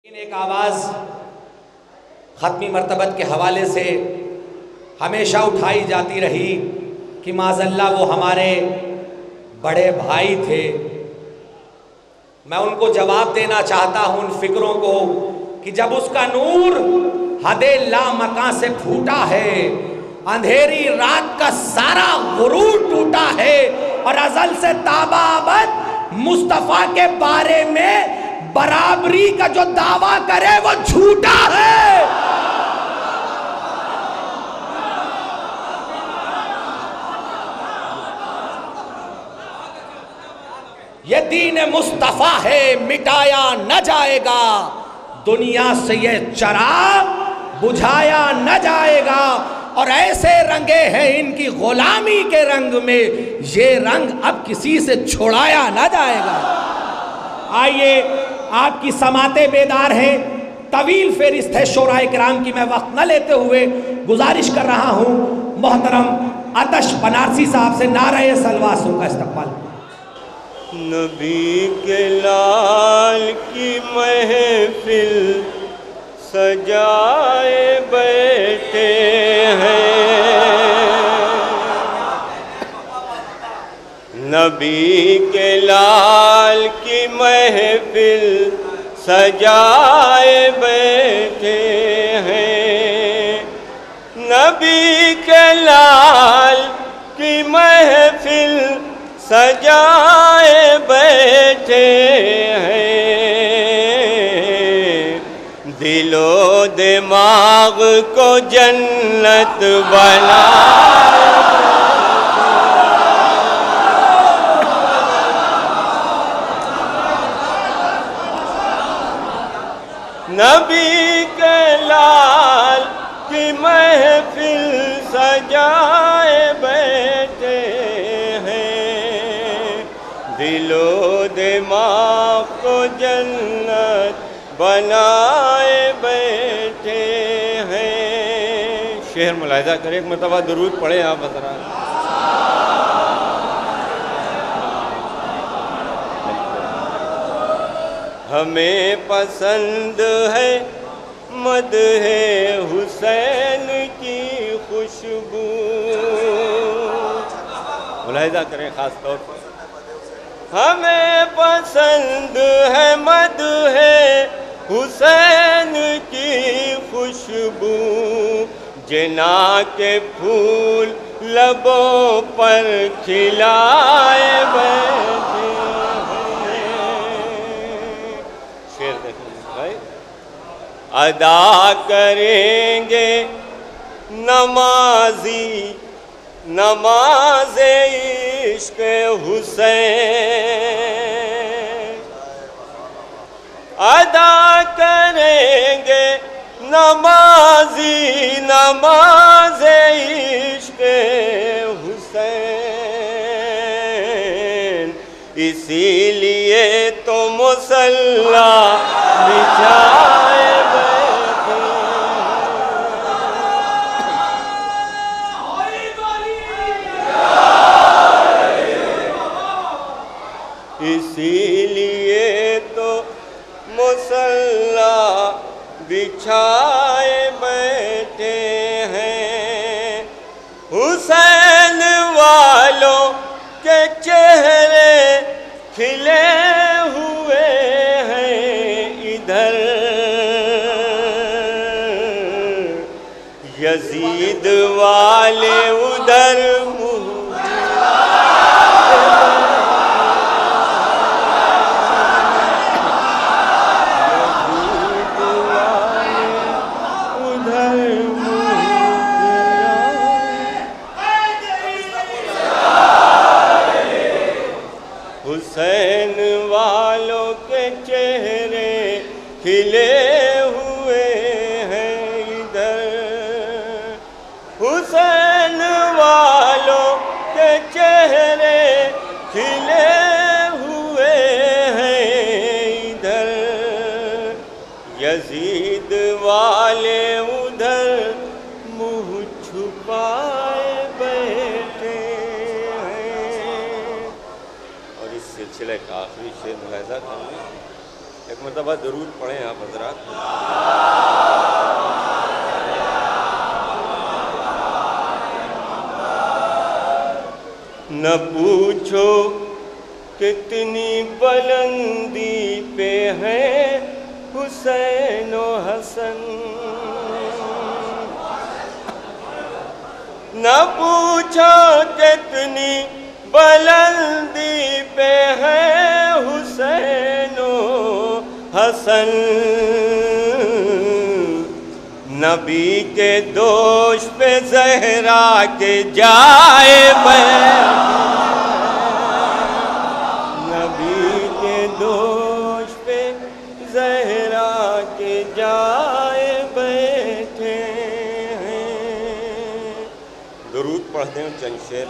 ایک آواز ختمی مرتبت کے حوالے سے ہمیشہ اٹھائی جاتی رہی کہ معاذ اللہ وہ ہمارے بڑے بھائی تھے۔ میں ان کو جواب دینا چاہتا ہوں ان فکروں کو کہ جب اس کا نور حد لامکاں سے پھوٹا ہے، اندھیری رات کا سارا غرور ٹوٹا ہے اور ازل سے تابع ابد مصطفیٰ کے بارے میں برابری کا جو دعویٰ کرے وہ جھوٹا ہے۔ یہ دین مصطفیٰ ہے، مٹایا نہ جائے گا، دنیا سے یہ چراغ بجھایا نہ جائے گا، اور ایسے رنگے ہیں ان کی غلامی کے رنگ میں، یہ رنگ اب کسی سے چھڑایا نہ جائے گا۔ آئیے آپ کی سماعتیں بیدار ہیں، طویل فہرست ہے شعراء کرام کی، میں وقت نہ لیتے ہوئے گزارش کر رہا ہوں محترم آتش بنارسی صاحب سے نعرہ سلواسوں کا استقبال۔ نبی کے لال کی محفل سجائے بیٹھے ہیں، نبی کے لال کی محفل سجائے بیٹھے ہیں، نبی کے لال کی محفل سجائے بیٹھے ہیں، دل و دماغ کو جنت بنا نبی کے لال کی محفل سجائے بیٹھے ہیں، دل و دماغ کو جنت بنائے بیٹھے ہیں۔ شعر ملاحظہ کریں، ایک مرتبہ درود پڑھیں آپ حضرات۔ ہمیں پسند ہے مدح حسین کی خوشبو، ملاحظہ کریں خاص طور پر، ہمیں پسند ہے مدح حسین کی خوشبو، جنا کے پھول لبوں پر کھلائے بیٹھے ادا کریں گے نمازی نماز عشق حسین، ادا کریں گے نمازی نماز عشق حسین، اسی لیے تو مصلی بچھائے بیٹھے اسی لیے تو مصلی بچھائے بیٹھے ہیں، حسین والوں کے چہرے کھلے ہوئے ہیں ادھر، یزید والے ادھر حسین والوں کے چہرے کھلے ہوئے ہیں ادھر، حسین والوں کے چہرے کھلے ہوئے ہیں ادھر، یزید والے ادھر منہ چھپائے بیٹھے ہیں۔ اور اس سلسلے کا آخری شعر ملاحظہ کریں، ایک ایک مرتبہ درود پڑھیں آپ حضرات. نہ پوچھو کتنی بلندی پہ ہیں حسین و حسن، نہ پوچھو کتنی بلندی پہ ہیں حسین و حسن، نبی کے دوش پہ زہرا کے جائے نبی کے دوش پہ زہرا کے جائے بیٹھے ہیں. درود پڑھتے ہیں چند شعر.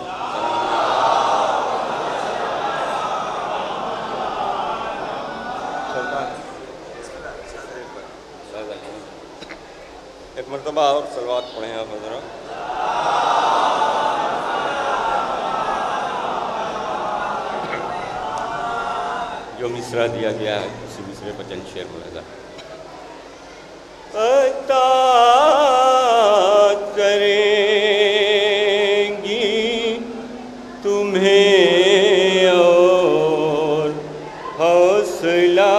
ایک مرتبہ اور صلوات پڑھیں آپ حضرات. جو مصرع دیا گیا ہے اسی مصرع پر چند شعر ملاحظہ. عطا کریں گی تمہیں اور حوصلہ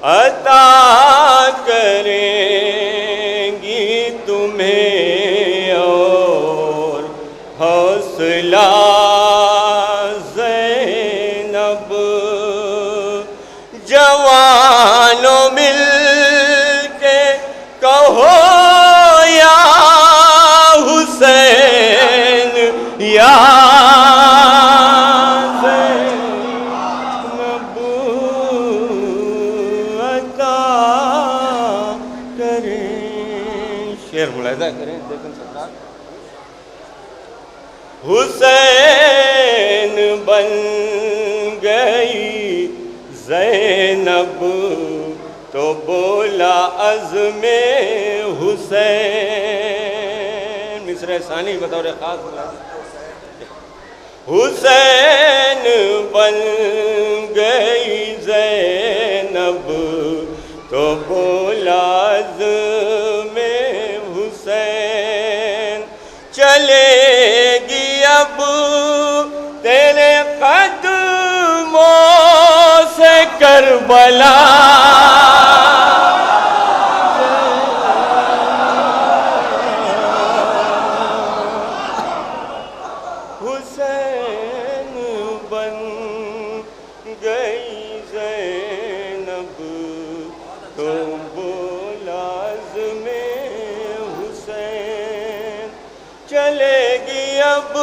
عطا کریں گی تمہیں اور حوصلہ زینب، جوانوں مل کے کہو یا حسین یا ملاحظہ کریں. دیکھیں سرکار حسین بن گئی زینب تو بولا عزم حسین. مصرع ثانی بطور خاص حسین بن گئی زینب تو بولا عزم حسین، چلے گی اب تیرے قدموں سے کربلا، حسین بن گئی زینب تو بولا عزم حسین، چلے گی اب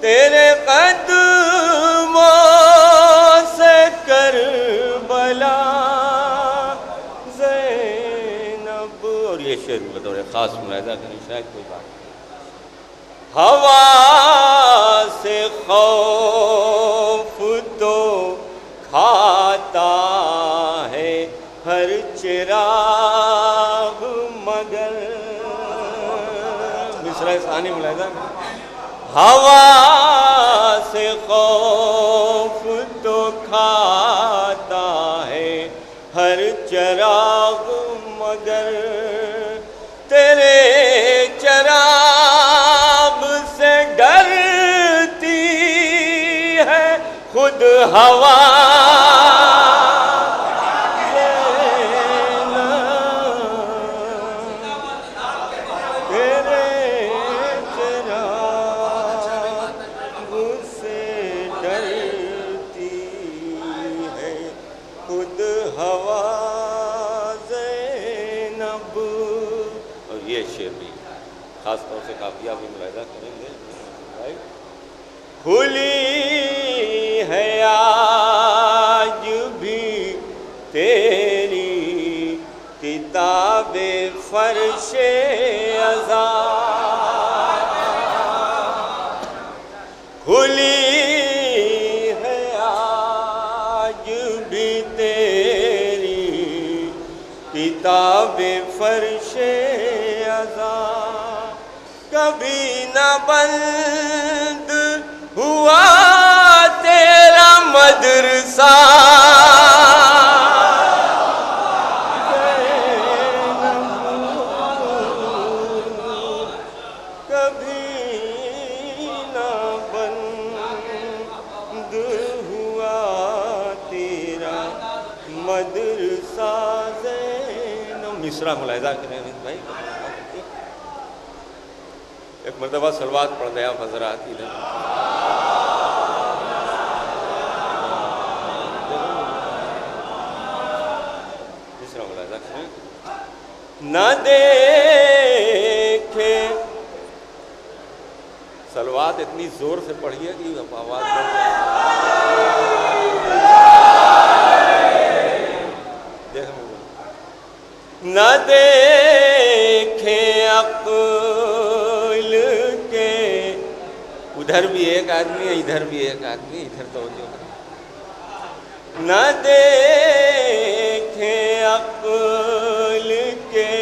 تیرے قدموں سے کربلا زینب. اور یہ شعر بطور خاص ملاحظہ کریں. شاید کوئی بات ہوا سے خوف تو کھاتا ہے ہر چراغ مگر، مصرع ثانی ملاحظہ. ہوا سے خوف تو کھاتا ہے ہر چراغ مگر، تیرے چراغ سے ڈرتی ہے خود ہوا، خاص طور سے قافیہ بھی ملاحظہ کریں گے. کھلی ہے آج بھی تیری کتاب فرش ازاں، کھلی ہے آج بھی تیری کتاب فرش ازاں، کبھی نہ بند ہوا تیرا مدرسہ مصرع ملاحظہ کریں بھائی. ایک مرتبہ صلوات پڑھ دیں آپ حضرات. مصرع ملاحظہ کریں. نہ دیکھے صلوات اتنی زور سے پڑھیے کہ آواز بڑھ جائے. نہ دیکھیں عقل کے ادھر بھی ایک آدمی ہے ادھر بھی ایک آدمی ادھر توجہ کریں. نہ دیکھیں عقل کے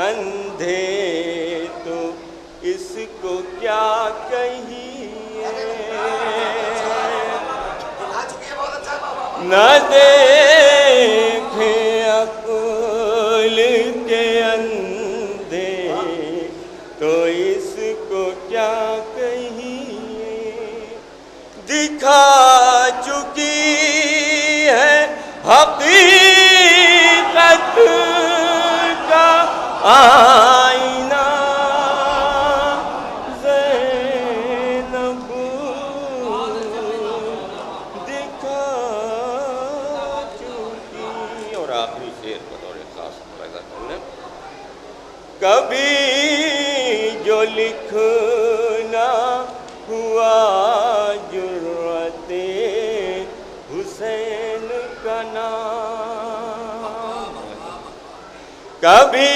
اندھے تو اس کو کیا کہیے. نہ دیکھیں عقل کے اندھے تو اس کو کیا کہیے. دکھا چکی ہے حقیقت کا آئینہ زینب دکھا چکی. اور آخری شعر بطور خاص ملاحظہ کرنا. کبھی جو لکھنا ہوا جرأت حسین کا نام. کبھی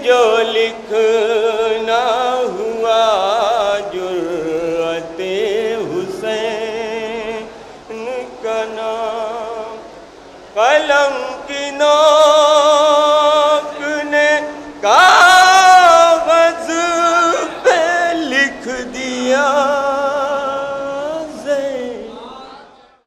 جو لکھنا ہوا جرأت حسین کا نام. قلم